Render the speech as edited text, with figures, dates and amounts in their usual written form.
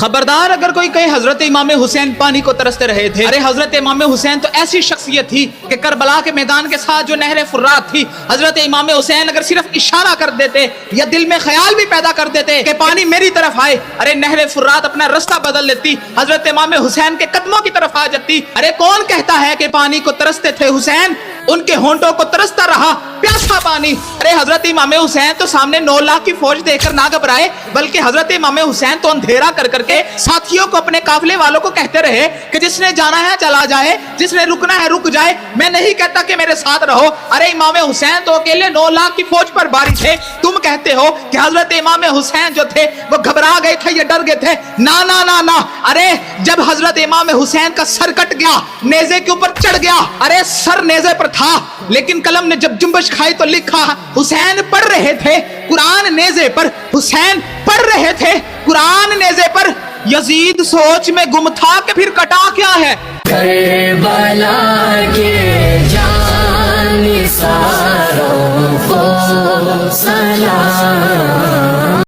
खबरदार अगर कोई कहे हजरत इमाम हुसैन पानी को तरसते रहे थे। अरे हजरत इमाम हुसैन तो ऐसी शख्सियत थी कि करबला के मैदान के साथ जो नहर फुर्रात थी, हजरत इमाम हुसैन अगर सिर्फ इशारा कर देते या दिल में ख्याल भी पैदा कर देते कि पानी मेरी तरफ आए, अरे नहर फुर्रात अपना रास्ता बदल लेती, हजरत इमाम हुसैन के कदमों की तरफ आ जाती। अरे कौन कहता है कि पानी को तरसते थे हुसैन? उनके होंठों को तरसता रहा प्यासा पानी। अरे हजरत इमाम हुसैन तो सामने 9 लाख की फौज देखकर ना घबराए, बल्कि हजरत इमाम हुसैन तो अंधेरा कर करके साथियों को, अपने काफिले वालों को कहते रहे कि जिसने जाना है चला जाए, जिसने रुकना है रुक जाए, मैं नहीं कहता कि मेरे साथ रहो। अरे इमाम हुसैन तो अकेले 9 लाख की फौज पर भारी थे, तुम कहते हो कि हजरत इमाम हुसैन जो थे वो घबरा गए थे या डर गए थे? ना ना ना ना। अरे जब हजरत इमाम हुसैन का सर कट गया, नेज़े के ऊपर चढ़ गया, अरे सर नेज़े पर था, लेकिन कलम ने जब जुम्बश खाई तो लिखा हुसैन पढ़ रहे थे कुरान नेज़े पर, हुसैन पढ़ रहे थे कुरान नेज़े पर। यजीद सोच में गुम था कि फिर कटा क्या है। करबला के जानिसारों को सलाम।